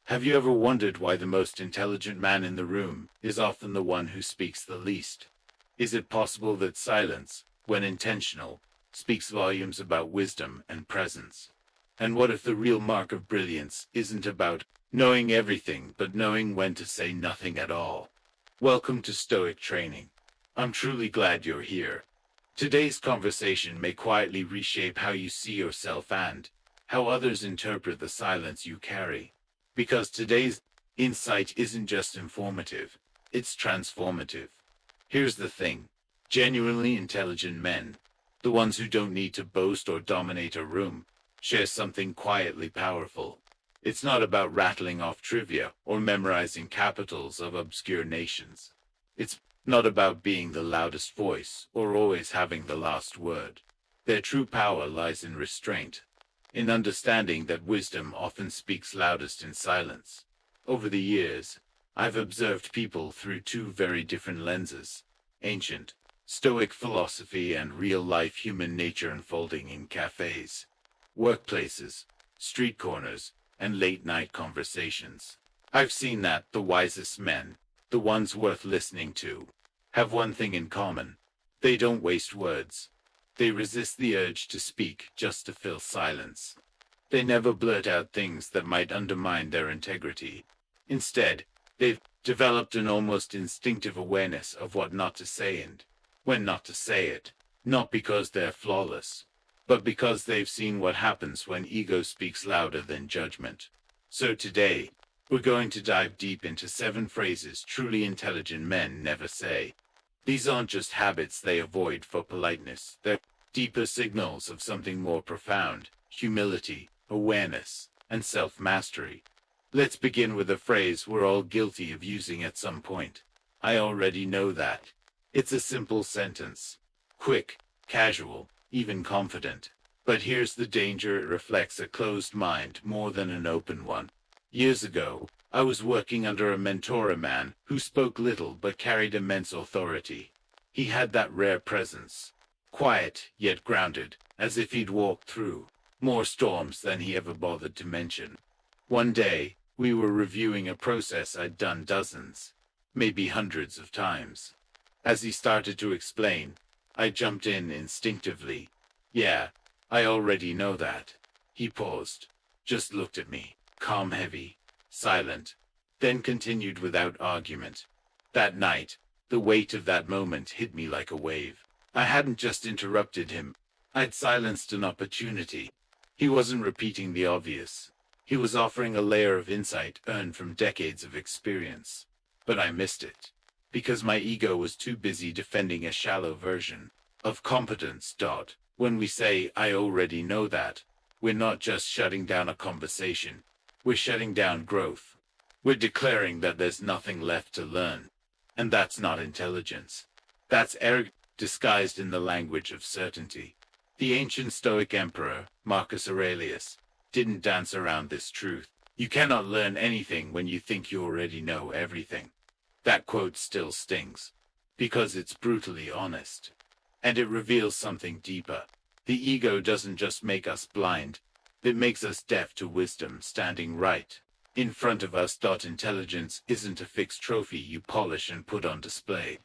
Have you ever wondered why the most intelligent man in the room is often the one who speaks the least? Is it possible that silence, when intentional, speaks volumes about wisdom and presence? And what if the real mark of brilliance isn't about knowing everything but knowing when to say nothing at all? Welcome to Stoic Training. I'm truly glad you're here. Today's conversation may quietly reshape how you see yourself and how others interpret the silence you carry. Because today's insight isn't just informative, it's transformative. Here's the thing. Genuinely intelligent men, the ones who don't need to boast or dominate a room, share something quietly powerful. It's not about rattling off trivia or memorizing capitals of obscure nations. It's not about being the loudest voice or always having the last word. Their true power lies in restraint, in understanding that wisdom often speaks loudest in silence. Over the years, I've observed people through two very different lenses: ancient, Stoic philosophy and real-life human nature unfolding in cafes, workplaces, street corners, and late-night conversations. I've seen that the wisest men, the ones worth listening to, have one thing in common. They don't waste words. They resist the urge to speak just to fill silence. They never blurt out things that might undermine their integrity. Instead, they've developed an almost instinctive awareness of what not to say and when not to say it, not because they're flawless, but because they've seen what happens when ego speaks louder than judgment. So today, we're going to dive deep into 7 phrases truly intelligent men never say. These aren't just habits they avoid for politeness. They're deeper signals of something more profound: humility, awareness, and self-mastery. Let's begin with a phrase we're all guilty of using at some point. I already know that. It's a simple sentence. Quick, casual, even confident. But here's the danger: it reflects a closed mind more than an open one. Years ago, I was working under a mentor, a man who spoke little but carried immense authority. He had that rare presence, quiet yet grounded, as if he'd walked through more storms than he ever bothered to mention. One day, we were reviewing a process I'd done dozens, maybe hundreds of times. As he started to explain, I jumped in instinctively. Yeah, I already know that. He paused, just looked at me, calm, heavy, silent, then continued without argument. That night, the weight of that moment hit me like a wave. I hadn't just interrupted him, I'd silenced an opportunity. He wasn't repeating the obvious. He was offering a layer of insight earned from decades of experience. But I missed it, because my ego was too busy defending a shallow version of competence. When we say, I already know that, we're not just shutting down a conversation. We're shutting down growth. We're declaring that there's nothing left to learn. And that's not intelligence. That's arrogance disguised in the language of certainty. The ancient Stoic emperor, Marcus Aurelius, didn't dance around this truth. You cannot learn anything when you think you already know everything. That quote still stings, because it's brutally honest. And it reveals something deeper. The ego doesn't just make us blind, it makes us deaf to wisdom standing right in front of us. Intelligence isn't a fixed trophy you polish and put on display.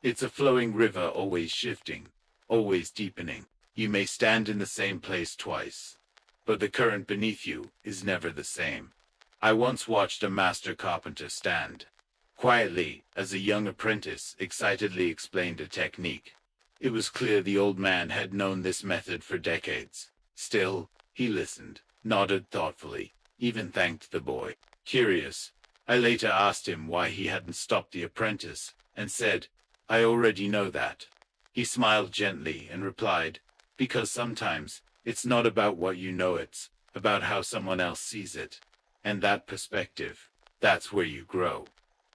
It's a flowing river, always shifting, always deepening. You may stand in the same place twice, but the current beneath you is never the same. I once watched a master carpenter stand quietly as a young apprentice excitedly explained a technique. It was clear the old man had known this method for decades. Still, he listened, nodded thoughtfully, even thanked the boy. Curious, I later asked him why he hadn't stopped the apprentice, and said, I already know that. He smiled gently and replied, because sometimes it's not about what you know, it's about how someone else sees it. And that perspective, that's where you grow.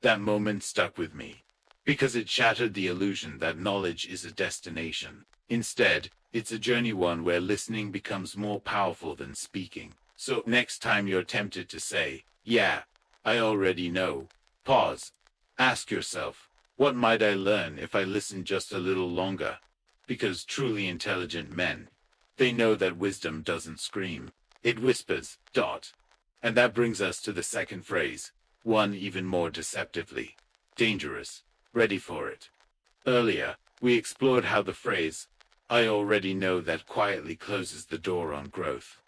That moment stuck with me, because it shattered the illusion that knowledge is a destination. Instead, it's a journey, one where listening becomes more powerful than speaking. So next time you're tempted to say, yeah, I already know, pause. Ask yourself, what might I learn if I listen just a little longer? Because truly intelligent men, they know that wisdom doesn't scream, it whispers. And that brings us to the second phrase, one even more deceptively dangerous. Ready for it? Earlier, we explored how the phrase, I already know that quietly closes the door on growth.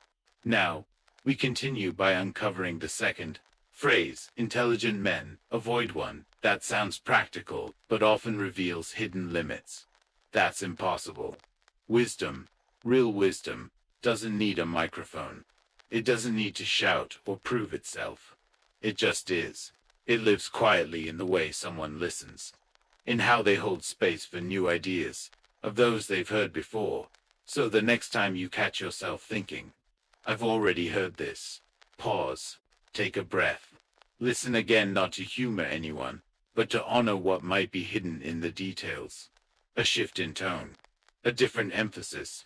Now, we continue by uncovering the second phrase, intelligent men avoid one, that sounds practical, but often reveals hidden limits. That's impossible. Wisdom, real wisdom, doesn't need a microphone. It doesn't need to shout or prove itself. It just is. It lives quietly in the way someone listens, in how they hold space for new ideas, of those they've heard before. So the next time you catch yourself thinking, I've already heard this, pause, take a breath, listen again, not to humor anyone, but to honor what might be hidden in the details. A shift in tone, a different emphasis,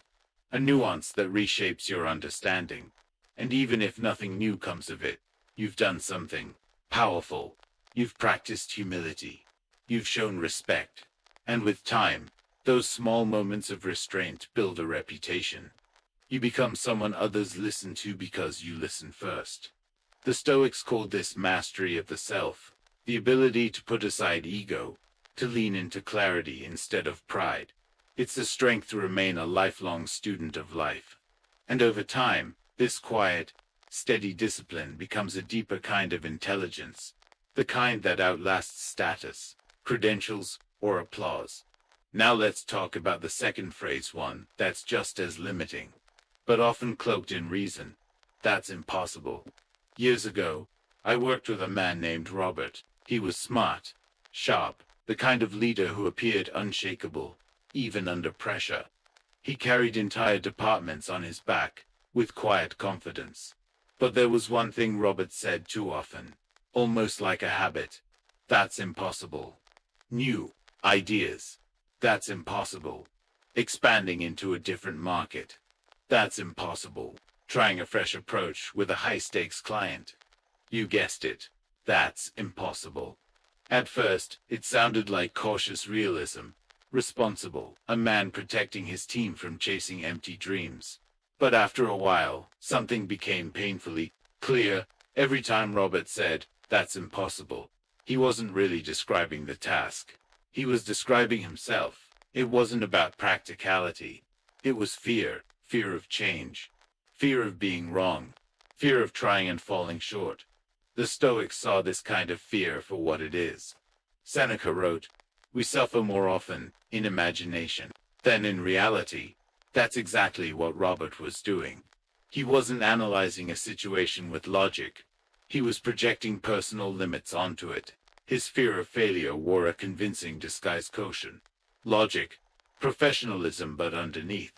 a nuance that reshapes your understanding. And even if nothing new comes of it, you've done something powerful. You've practiced humility. You've shown respect. And with time, those small moments of restraint build a reputation. You become someone others listen to because you listen first. The Stoics called this mastery of the self, the ability to put aside ego, to lean into clarity instead of pride. It's the strength to remain a lifelong student of life. And over time, this quiet, steady discipline becomes a deeper kind of intelligence, the kind that outlasts status, credentials, or applause. Now let's talk about the second phrase, one that's just as limiting, but often cloaked in reason. That's impossible. Years ago, I worked with a man named Robert. He was smart, sharp, the kind of leader who appeared unshakable, even under pressure. He carried entire departments on his back, with quiet confidence. But there was one thing Robert said too often, almost like a habit. That's impossible. New ideas. That's impossible. Expanding into a different market. That's impossible. Trying a fresh approach with a high-stakes client. You guessed it. That's impossible. At first, it sounded like cautious realism. Responsible, a man protecting his team from chasing empty dreams. But after a while, something became painfully clear. Every time Robert said, that's impossible, he wasn't really describing the task. He was describing himself. It wasn't about practicality. It was fear, fear of change, fear of being wrong, fear of trying and falling short. The Stoics saw this kind of fear for what it is. Seneca wrote, we suffer more often in imagination than in reality. That's exactly what Robert was doing. He wasn't analyzing a situation with logic. He was projecting personal limits onto it. His fear of failure wore a convincing disguised caution. Logic, professionalism, but underneath,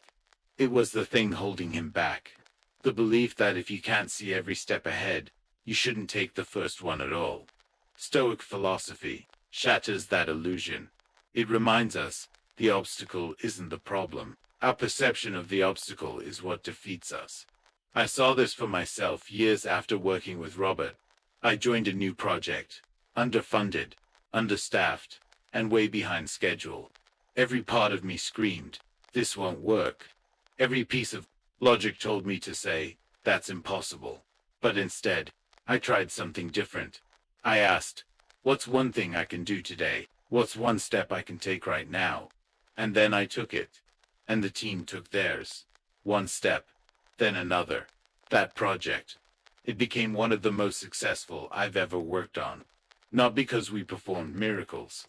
it was the thing holding him back. The belief that if you can't see every step ahead, you shouldn't take the first one at all. Stoic philosophy shatters that illusion. It reminds us the obstacle isn't the problem. Our perception of the obstacle is what defeats us. I saw this for myself years after working with Robert. I joined a new project, underfunded, understaffed, and way behind schedule. Every part of me screamed, this won't work. Every piece of logic told me to say, that's impossible. But instead, I tried something different. I asked, what's one thing I can do today? What's one step I can take right now? And then I took it. And the team took theirs. One step, then another. That project, it became one of the most successful I've ever worked on. Not because we performed miracles,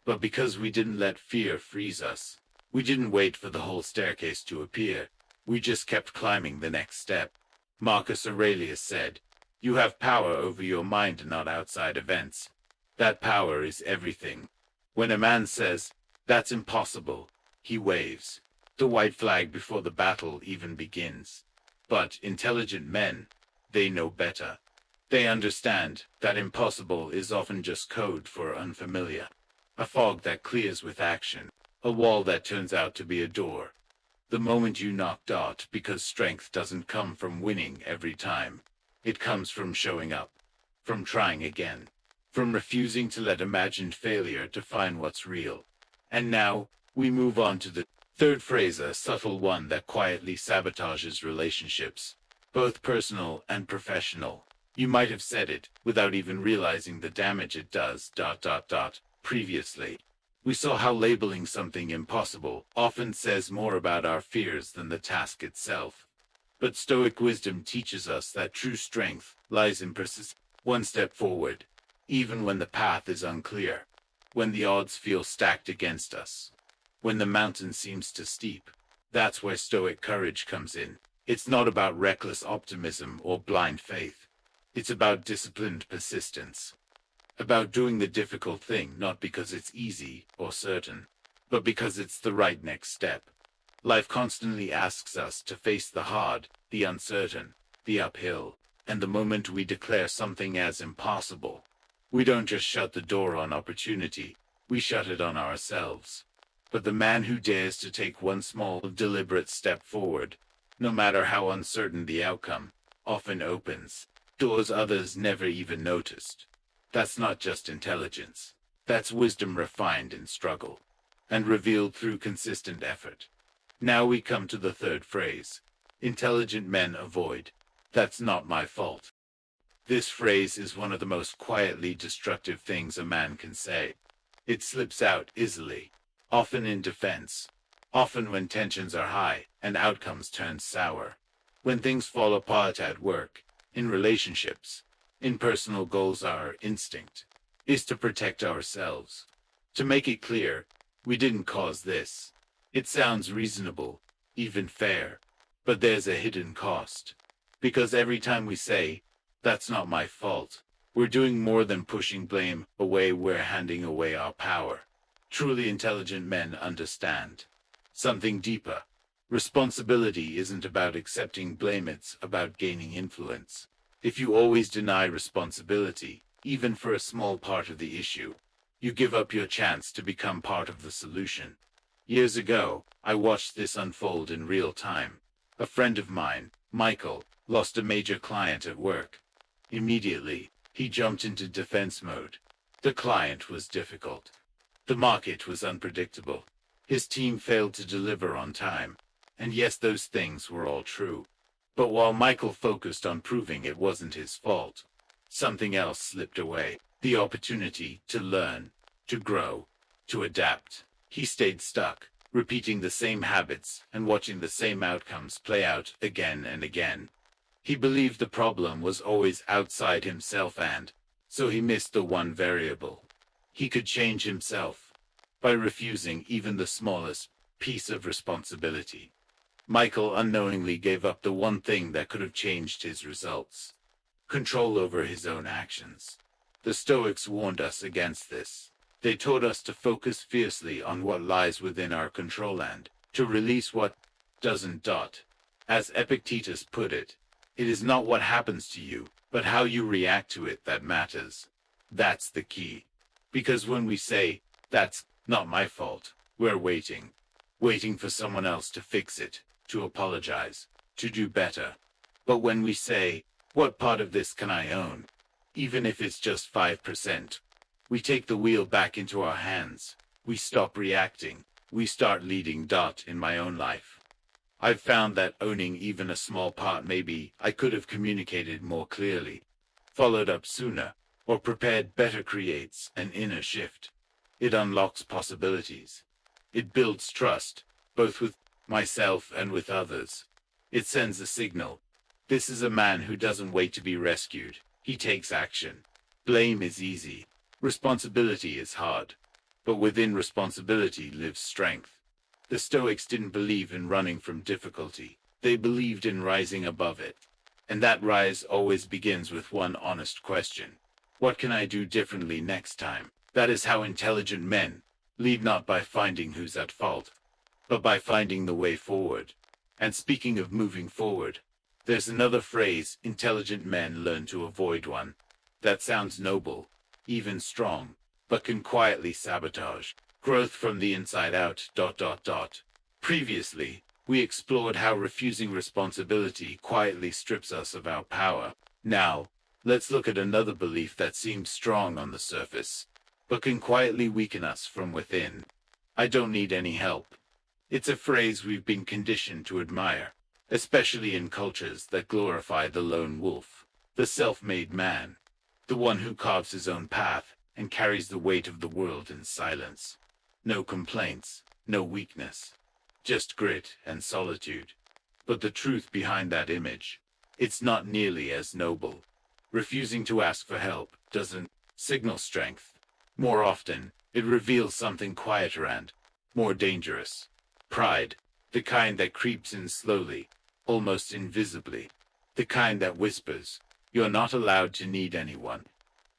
but because we didn't let fear freeze us. We didn't wait for the whole staircase to appear. We just kept climbing the next step. Marcus Aurelius said, you have power over your mind, not outside events. That power is everything. When a man says, that's impossible, he waves the white flag before the battle even begins. But intelligent men, they know better. They understand that impossible is often just code for unfamiliar. A fog that clears with action. A wall that turns out to be a door. The moment you knocked out, because strength doesn't come from winning every time. It comes from showing up. From trying again. From refusing to let imagined failure define what's real. And now, we move on to the third phrase, a subtle one that quietly sabotages relationships, both personal and professional. You might have said it without even realizing the damage it does. Previously, we saw how labeling something impossible often says more about our fears than the task itself. But Stoic wisdom teaches us that true strength lies in persistence, one step forward, even when the path is unclear, when the odds feel stacked against us, when the mountain seems too steep. That's where Stoic courage comes in. It's not about reckless optimism or blind faith. It's about disciplined persistence, about doing the difficult thing not because it's easy or certain, but because it's the right next step. Life constantly asks us to face the hard, the uncertain, the uphill, and the moment we declare something as impossible, we don't just shut the door on opportunity, we shut it on ourselves. But the man who dares to take one small, deliberate step forward, no matter how uncertain the outcome, often opens doors others never even noticed. That's not just intelligence. That's wisdom refined in struggle and revealed through consistent effort. Now we come to the third phrase. Intelligent men avoid. That's not my fault. This phrase is one of the most quietly destructive things a man can say. It slips out easily, often in defense, often when tensions are high and outcomes turn sour. When things fall apart at work, in relationships, in personal goals, our instinct is to protect ourselves. To make it clear, we didn't cause this. It sounds reasonable, even fair, but there's a hidden cost. Because every time we say, "That's not my fault," we're doing more than pushing blame away, we're handing away our power. Truly intelligent men understand something deeper. Responsibility isn't about accepting blame, it's about gaining influence. If you always deny responsibility, even for a small part of the issue, you give up your chance to become part of the solution. Years ago, I watched this unfold in real time. A friend of mine, Michael, lost a major client at work. Immediately, he jumped into defense mode. The client was difficult. The market was unpredictable. His team failed to deliver on time. And yes, those things were all true. But while Michael focused on proving it wasn't his fault, something else slipped away. The opportunity to learn, to grow, to adapt. He stayed stuck, repeating the same habits and watching the same outcomes play out again and again. He believed the problem was always outside himself, and so he missed the one variable he could change himself by refusing even the smallest piece of responsibility. Michael unknowingly gave up the one thing that could have changed his results: control over his own actions. The Stoics warned us against this. They taught us to focus fiercely on what lies within our control and to release what doesn't. As Epictetus put it, it is not what happens to you, but how you react to it that matters. That's the key. Because when we say, "That's not my fault," we're waiting for someone else to fix it, to apologize, to do better. But when we say, "What part of this can I own?" even if it's just 5%, we take the wheel back into our hands. We stop reacting. We start leading. In my own life, I've found that owning even a small part, maybe I could have communicated more clearly, followed up sooner, or prepared better, creates an inner shift. It unlocks possibilities. It builds trust, both with myself and with others. It sends a signal. This is a man who doesn't wait to be rescued. He takes action. Blame is easy. Responsibility is hard. But within responsibility lives strength. The Stoics didn't believe in running from difficulty. They believed in rising above it. And that rise always begins with one honest question: what can I do differently next time? That is how intelligent men lead, not by finding who's at fault, but by finding the way forward. And speaking of moving forward, there's another phrase: intelligent men learn to avoid one. That sounds noble, even strong, but can quietly sabotage growth from the inside out. Previously, we explored how refusing responsibility quietly strips us of our power. Now, let's look at another belief that seems strong on the surface, but can quietly weaken us from within. I don't need any help. It's a phrase we've been conditioned to admire, especially in cultures that glorify the lone wolf. the self-made man, the one who carves his own path and carries the weight of the world in silence. No complaints, no weakness, just grit and solitude. But the truth behind that image, it's not nearly as noble. Refusing to ask for help doesn't signal strength. More often, it reveals something quieter and more dangerous. Pride, the kind that creeps in slowly, almost invisibly. The kind that whispers, "You're not allowed to need anyone."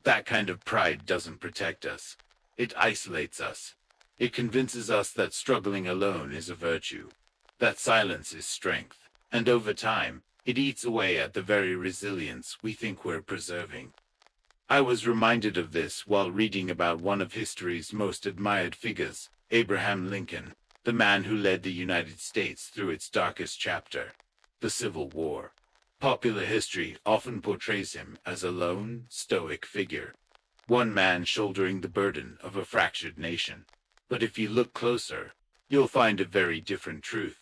That kind of pride doesn't protect us. It isolates us. It convinces us that struggling alone is a virtue, that silence is strength, and over time, it eats away at the very resilience we think we're preserving. I was reminded of this while reading about one of history's most admired figures, Abraham Lincoln, the man who led the United States through its darkest chapter, the Civil War. Popular history often portrays him as a lone, stoic figure, one man shouldering the burden of a fractured nation. But if you look closer, you'll find a very different truth.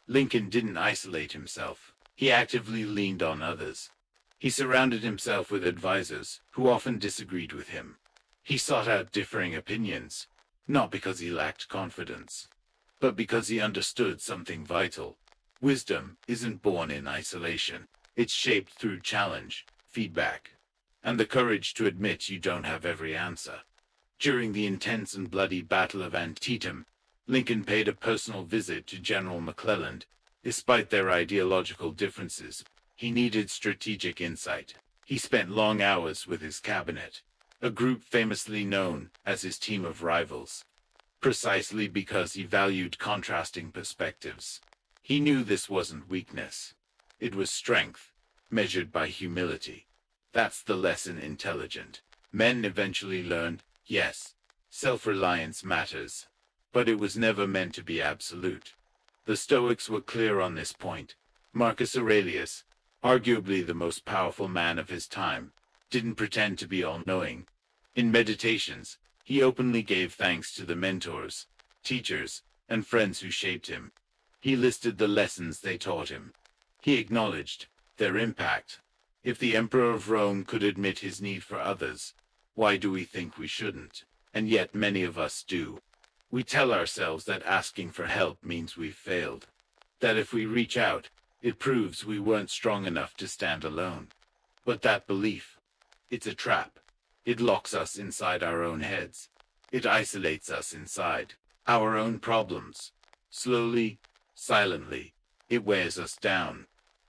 Lincoln didn't isolate himself. He actively leaned on others. He surrounded himself with advisors who often disagreed with him. He sought out differing opinions, not because he lacked confidence, but because he understood something vital. Wisdom isn't born in isolation. It's shaped through challenge, feedback, and the courage to admit you don't have every answer. During the intense and bloody Battle of Antietam, Lincoln paid a personal visit to General McClellan. Despite their ideological differences, he needed strategic insight. He spent long hours with his cabinet, a group famously known as his team of rivals, precisely because he valued contrasting perspectives. He knew this wasn't weakness. It was strength, measured by humility. That's the lesson intelligent men eventually learned. Yes, self-reliance matters, but it was never meant to be absolute. The Stoics were clear on this point. Marcus Aurelius, arguably the most powerful man of his time, didn't pretend to be all-knowing. In Meditations, he openly gave thanks to the mentors, teachers, and friends who shaped him. He listed the lessons they taught him. He acknowledged their impact. If the Emperor of Rome could admit his need for others, why do we think we shouldn't? And yet many of us do. We tell ourselves that asking for help means we've failed. That if we reach out, it proves we weren't strong enough to stand alone. But that belief, it's a trap. It locks us inside our own heads. It isolates us inside our own problems. Slowly, silently, it wears us down.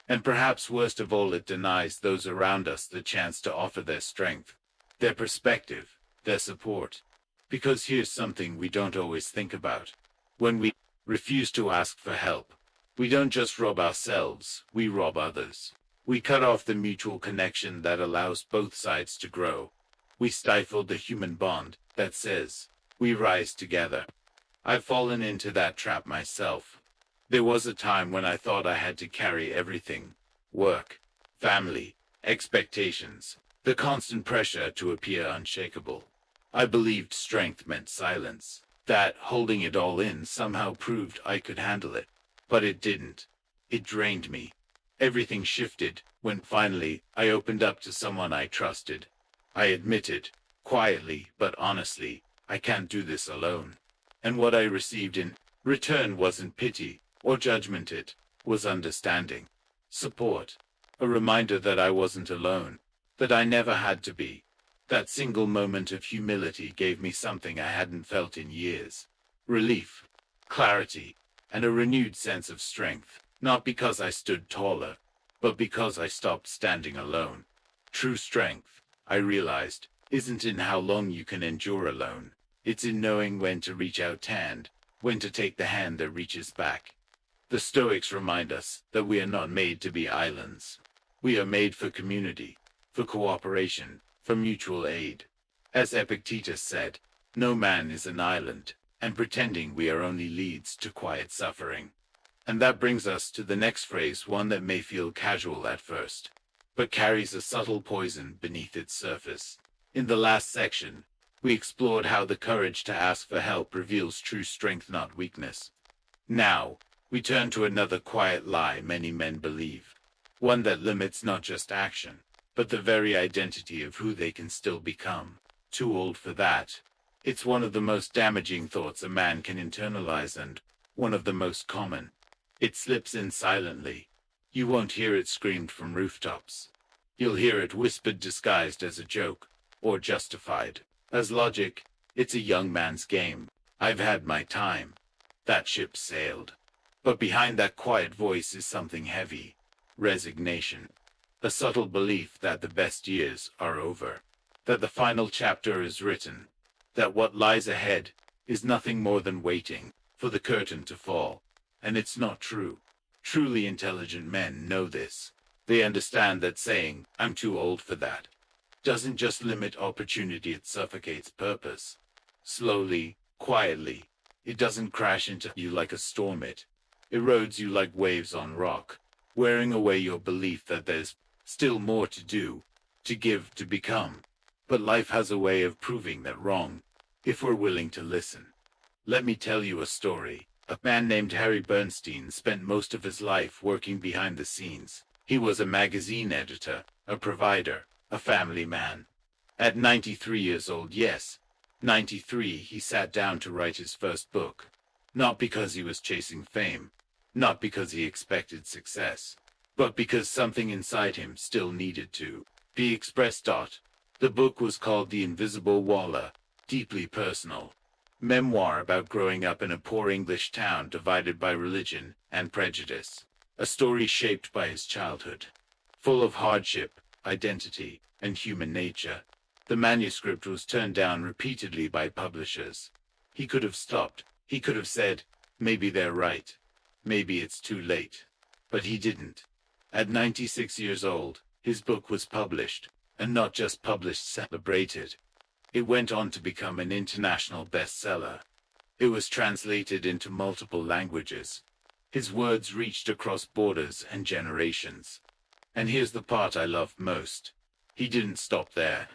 And perhaps worst of all, it denies those around us the chance to offer their strength, their perspective, their support. Because here's something we don't always think about. When we refuse to ask for help, we don't just rob ourselves, we rob others. We cut off the mutual connection that allows both sides to grow. We stifle the human bond that says, we rise together. I've fallen into that trap myself. There was a time when I thought I had to carry everything: work, family, expectations, the constant pressure to appear unshakable. I believed strength meant silence, that holding it all in somehow proved I could handle it. But it didn't. It drained me. Everything shifted when finally I opened up to someone I trusted. I admitted, quietly but honestly, I can't do this alone. And what I received in return wasn't pity or judgment, it was understanding, support, a reminder that I wasn't alone, that I never had to be. That single moment of humility gave me something I hadn't felt in years: relief, clarity, and a renewed sense of strength, not because I stood taller, but because I stopped standing alone. True strength, I realized, isn't in how long you can endure alone. It's in knowing when to reach out hand, when to take the hand that reaches back. The Stoics remind us that we are not made to be islands. We are made for community, for cooperation, for mutual aid. As Epictetus said, no man is an island, and pretending we are only leads to quiet suffering. And that brings us to the next phrase, one that may feel casual at first, but carries a subtle poison beneath its surface. In the last section, we explored how the courage to ask for help reveals true strength, not weakness. Now, we turn to another quiet lie many men believe, one that limits not just action, but the very identity of who they can still become. Too old for that. It's one of the most damaging thoughts a man can internalize and one of the most common. It slips in silently. You won't hear it screamed from rooftops. You'll hear it whispered disguised as a joke, or justified as logic. It's a young man's game. I've had my time. That ship sailed. But behind that quiet voice is something heavy. Resignation. A subtle belief that the best years are over. That the final chapter is written. That what lies ahead is nothing more than waiting for the curtain to fall. And it's not true. Truly intelligent men know this. They understand that saying, "I'm too old for that," doesn't just limit opportunity, it suffocates purpose. Slowly, quietly. It doesn't crash into you like a storm, it erodes you like waves on rock, wearing away your belief that there's still more to do, to give, to become. But life has a way of proving that wrong, if we're willing to listen. Let me tell you a story. A man named Harry Bernstein spent most of his life working behind the scenes. He was a magazine editor, a provider, a family man. At 93 years old, yes, 93, he sat down to write his first book. Not because he was chasing fame, not because he expected success, but because something inside him still needed to be expressed. The book was called The Invisible Wall, deeply personal. Memoir about growing up in a poor English town divided by religion and prejudice. A story shaped by his childhood. Full of hardship, identity, and human nature. The manuscript was turned down repeatedly by publishers. He could have stopped. He could have said, "Maybe they're right. Maybe it's too late." But he didn't. At 96 years old, his book was published, and not just published, celebrated. It went on to become an international bestseller. It was translated into multiple languages. His words reached across borders and generations. And here's the part I loved most. He didn't stop there.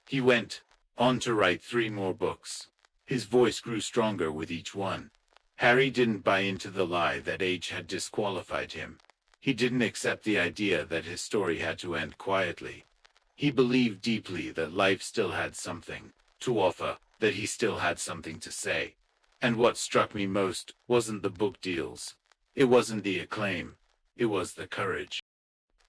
He went on to write 3 more books. His voice grew stronger with each one. Harry didn't buy into the lie that age had disqualified him. He didn't accept the idea that his story had to end quietly. He believed deeply that life still had something to offer, that he still had something to say. And what struck me most wasn't the book deals. It wasn't the acclaim. It was the courage.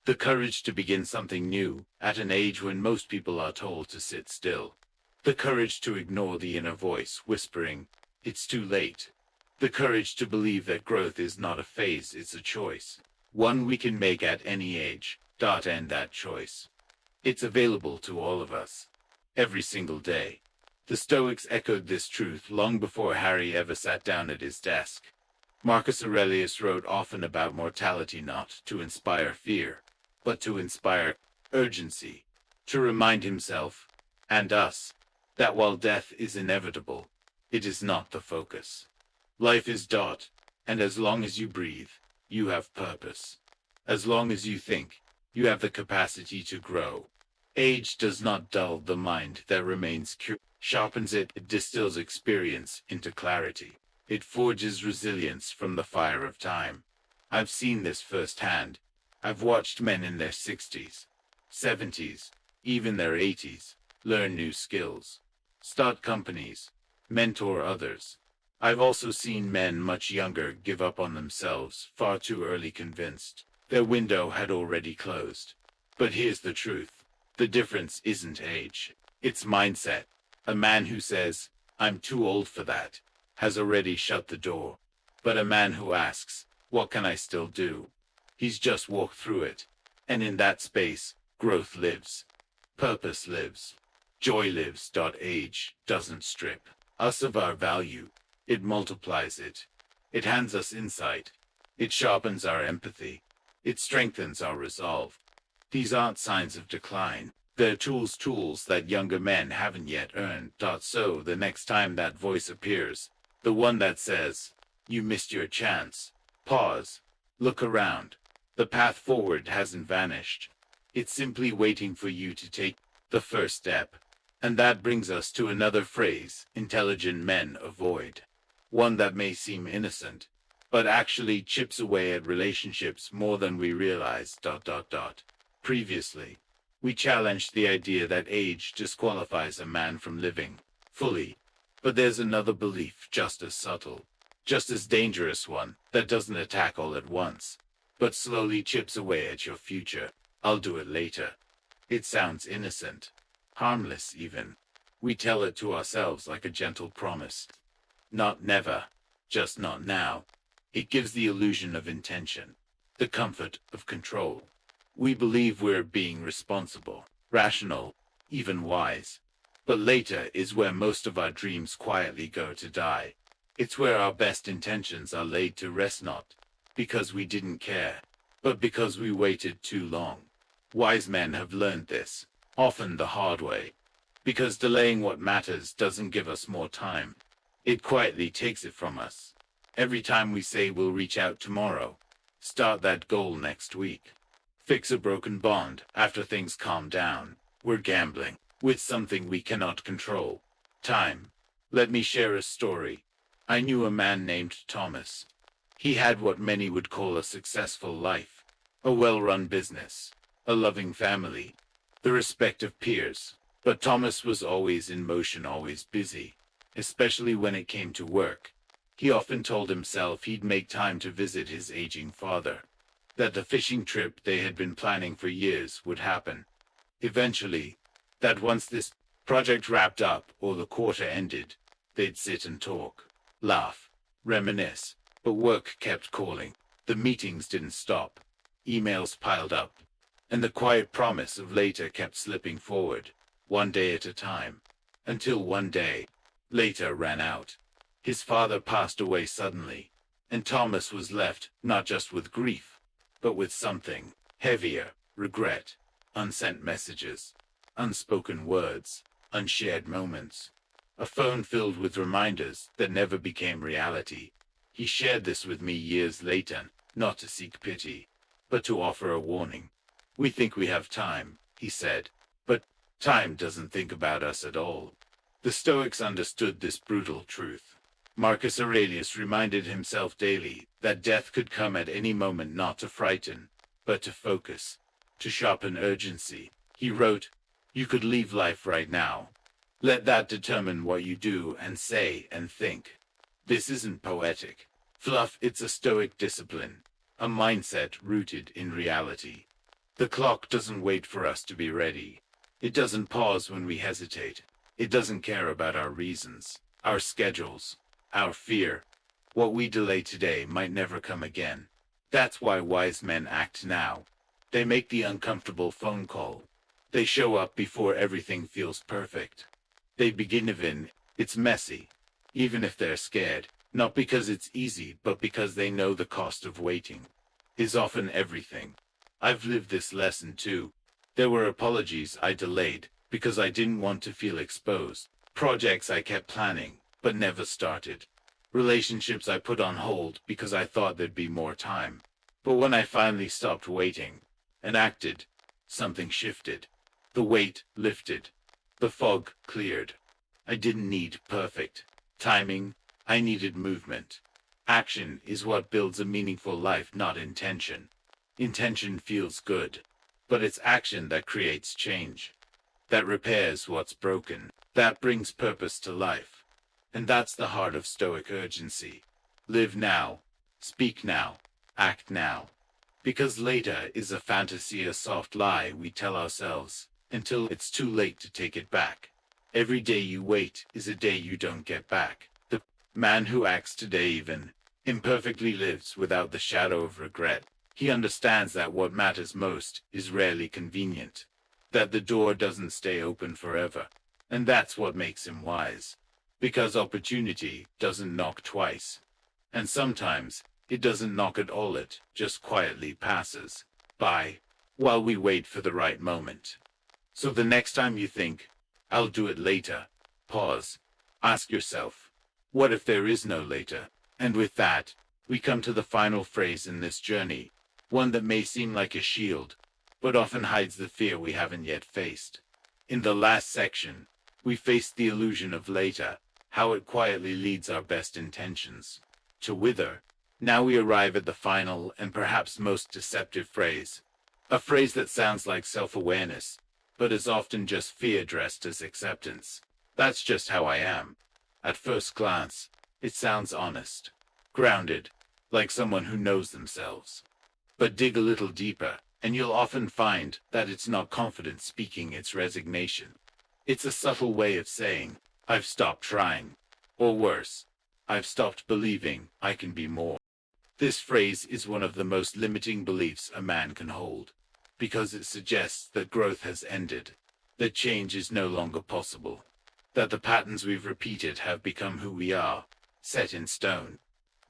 The courage to begin something new at an age when most people are told to sit still. The courage to ignore the inner voice whispering, "It's too late." The courage to believe that growth is not a phase, it's a choice. One we can make at any age. And that choice. It's available to all of us. Every single day. The Stoics echoed this truth long before Harry ever sat down at his desk. Marcus Aurelius wrote often about mortality, not to inspire fear, but to inspire urgency, to remind himself, and us, that while death is inevitable, it is not the focus. Life is . And as long as you breathe, you have purpose. As long as you think, you have the capacity to grow. Age does not dull the mind that remains curious, sharpens it, it distills experience into clarity. It forges resilience from the fire of time. I've seen this firsthand. I've watched men in their 60s, 70s, even their 80s, learn new skills, start companies, mentor others. I've also seen men much younger give up on themselves far too early, convinced their window had already closed. But here's the truth. The difference isn't age. It's mindset. A man who says, "I'm too old for that," has already shut the door. But a man who asks, "What can I still do?" he's just walked through it. And in that space, growth lives. Purpose lives. Joy lives. Age doesn't strip us of our value. It multiplies it. It hands us insight. It sharpens our empathy. It strengthens our resolve. These aren't signs of decline. They're tools that younger men haven't yet earned. So the next time that voice appears, the one that says, "You missed your chance," pause. Look around. The path forward hasn't vanished. It's simply waiting for you to take the first step. And that brings us to another phrase intelligent men avoid. One that may seem innocent, but actually chips away at relationships more than we realize. Previously, We challenge the idea that age disqualifies a man from living fully. But there's another belief just as subtle, just as dangerous one, that doesn't attack all at once, but slowly chips away at your future. I'll do it later. It sounds innocent, harmless even. We tell it to ourselves like a gentle promise. Not never, just not now. It gives the illusion of intention, the comfort of control. We believe we're being responsible, rational, even wise. But later is where most of our dreams quietly go to die. It's where our best intentions are laid to rest, not because we didn't care, but because we waited too long. Wise men have learned this, often the hard way. Because delaying what matters doesn't give us more time. It quietly takes it from us. Every time we say we'll reach out tomorrow, start that goal next week, fix a broken bond after things calm down, we're gambling with something we cannot control. Time. Let me share a story. I knew a man named Thomas. He had what many would call a successful life, a well-run business, a loving family, the respect of peers. But Thomas was always in motion, always busy, especially when it came to work. He often told himself he'd make time to visit his aging father, that the fishing trip they had been planning for years would happen. Eventually, that once this project wrapped up or the quarter ended, they'd sit and talk, laugh, reminisce, but work kept calling. The meetings didn't stop, emails piled up, and the quiet promise of later kept slipping forward, one day at a time, until one day, later ran out. His father passed away suddenly, and Thomas was left not just with grief, but with something heavier: regret, unsent messages, unspoken words, unshared moments. A phone filled with reminders that never became reality. He shared this with me years later, not to seek pity, but to offer a warning. We think we have time, he said, but time doesn't think about us at all. The Stoics understood this brutal truth. Marcus Aurelius reminded himself daily that death could come at any moment, not to frighten, but to focus, to sharpen urgency. He wrote, "You could leave life right now. Let that determine what you do and say and think." This isn't poetic fluff, it's a Stoic discipline, a mindset rooted in reality. The clock doesn't wait for us to be ready. It doesn't pause when we hesitate. It doesn't care about our reasons, our schedules, our fear. What we delay today might never come again. That's why wise men act now. They make the uncomfortable phone call. They show up before everything feels perfect. They begin even it's messy, even if they're scared, not because it's easy, but because they know the cost of waiting is often everything. I've lived this lesson too. There were apologies I delayed because I didn't want to feel exposed, projects I kept planning but never started, relationships I put on hold because I thought there'd be more time. But when I finally stopped waiting and acted, something shifted. The weight lifted. The fog cleared. I didn't need perfect timing. I needed movement. Action is what builds a meaningful life, not intention. Intention feels good, but it's action that creates change, that repairs what's broken, that brings purpose to life. And that's the heart of Stoic urgency. Live now, speak now, act now. Because later is a fantasy, a soft lie we tell ourselves until it's too late to take it back. Every day you wait is a day you don't get back. The man who acts today, even imperfectly, lives without the shadow of regret. He understands that what matters most is rarely convenient, that the door doesn't stay open forever. And that's what makes him wise. Because opportunity doesn't knock twice. And sometimes it doesn't knock at all, it just quietly passes by while we wait for the right moment. So the next time you think, "I'll do it later," pause. Ask yourself, what if there is no later? And with that, we come to the final phrase in this journey, one that may seem like a shield, but often hides the fear we haven't yet faced. In the last section, we faced the illusion of later, how it quietly leads our best intentions to wither. Now we arrive at the final and perhaps most deceptive phrase, a phrase that sounds like self-awareness, but is often just fear dressed as acceptance. That's just how I am. At first glance, it sounds honest, grounded, like someone who knows themselves. But dig a little deeper, and you'll often find that it's not confidence speaking, it's resignation. It's a subtle way of saying, I've stopped trying. Or worse, I've stopped believing I can be more. This phrase is one of the most limiting beliefs a man can hold, because it suggests that growth has ended, that change is no longer possible, that the patterns we've repeated have become who we are, set in stone.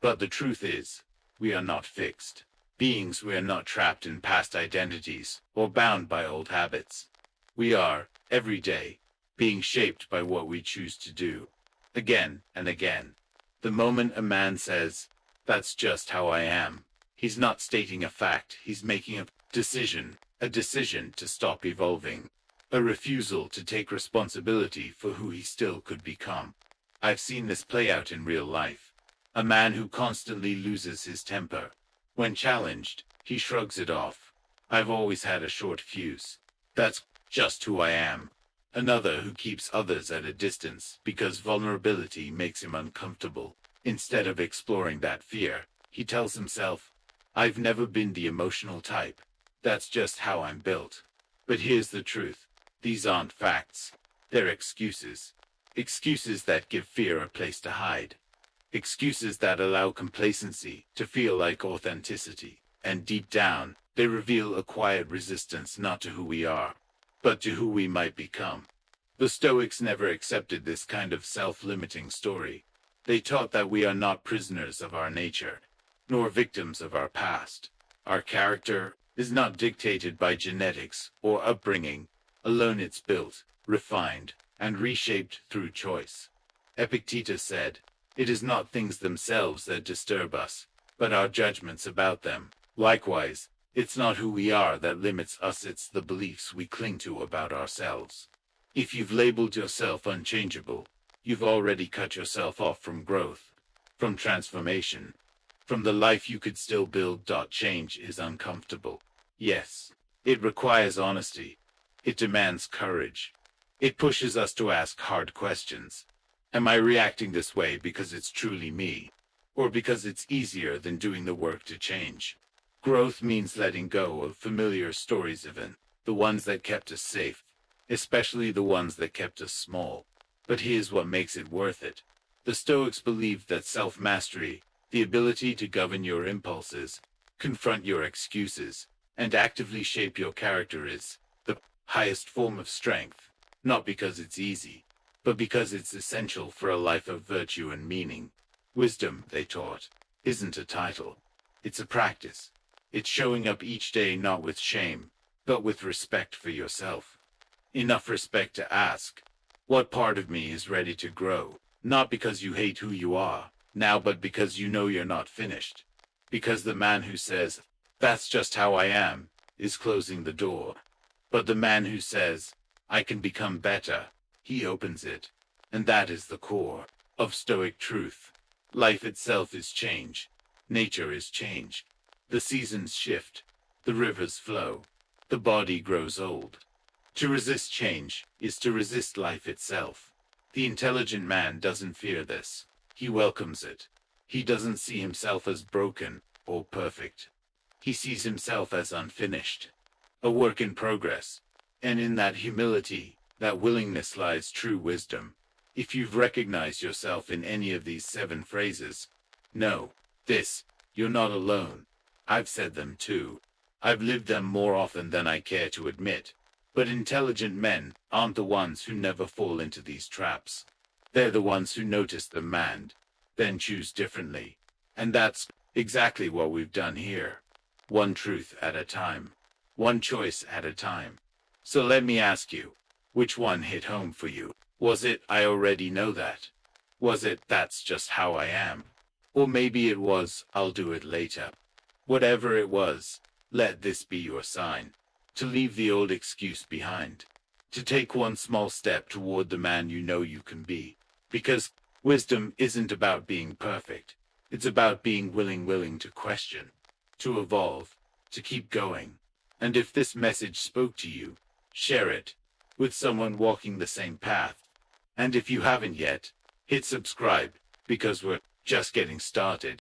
But the truth is, we are not fixed beings. We are not trapped in past identities or bound by old habits. We are, every day, being shaped by what we choose to do, again and again. The moment a man says, "That's just how I am," he's not stating a fact, he's making a decision to stop evolving, a refusal to take responsibility for who he still could become. I've seen this play out in real life. A man who constantly loses his temper. When challenged, he shrugs it off. I've always had a short fuse. That's just who I am. Another who keeps others at a distance because vulnerability makes him uncomfortable. Instead of exploring that fear, he tells himself, I've never been the emotional type. That's just how I'm built. But here's the truth. These aren't facts. They're excuses. Excuses that give fear a place to hide. Excuses that allow complacency to feel like authenticity. And deep down, they reveal a quiet resistance not to who we are, but to who we might become. The Stoics never accepted this kind of self-limiting story. They taught that we are not prisoners of our nature, nor victims of our past. Our character is not dictated by genetics or upbringing. Alone it's built, refined, and reshaped through choice. Epictetus said, it is not things themselves that disturb us, but our judgments about them. Likewise, it's not who we are that limits us, it's the beliefs we cling to about ourselves. If you've labeled yourself unchangeable, you've already cut yourself off from growth, from transformation, from the life you could still build. Change is uncomfortable. Yes, it requires honesty. It demands courage. It pushes us to ask hard questions. Am I reacting this way because it's truly me, or because it's easier than doing the work to change? Growth means letting go of familiar stories, even the ones that kept us safe, especially the ones that kept us small. But here's what makes it worth it. The Stoics believed that self-mastery, the ability to govern your impulses, confront your excuses, and actively shape your character is the highest form of strength, not because it's easy, but because it's essential for a life of virtue and meaning. Wisdom, they taught, isn't a title. It's a practice. It's showing up each day not with shame, but with respect for yourself. Enough respect to ask, what part of me is ready to grow? Not because you hate who you are now, but because you know you're not finished. Because the man who says, that's just how I am, is closing the door. But the man who says, I can become better, he opens it. And that is the core of Stoic truth. Life itself is change. Nature is change. The seasons shift. The rivers flow. The body grows old. To resist change is to resist life itself. The intelligent man doesn't fear this. He welcomes it. He doesn't see himself as broken or perfect. He sees himself as unfinished, a work in progress. And in that humility, that willingness lies true wisdom. If you've recognized yourself in any of these 7 phrases, know this, you're not alone. I've said them too. I've lived them more often than I care to admit. But intelligent men aren't the ones who never fall into these traps. They're the ones who notice them and then choose differently. And that's exactly what we've done here. One truth at a time. One choice at a time. So let me ask you, which one hit home for you? Was it, I already know that? Was it, that's just how I am? Or maybe it was, I'll do it later. Whatever it was, let this be your sign. To leave the old excuse behind. To take one small step toward the man you know you can be. Because wisdom isn't about being perfect. It's about being willing to question, to evolve, to keep going. And if this message spoke to you, share it with someone walking the same path. And if you haven't yet, hit subscribe because we're just getting started.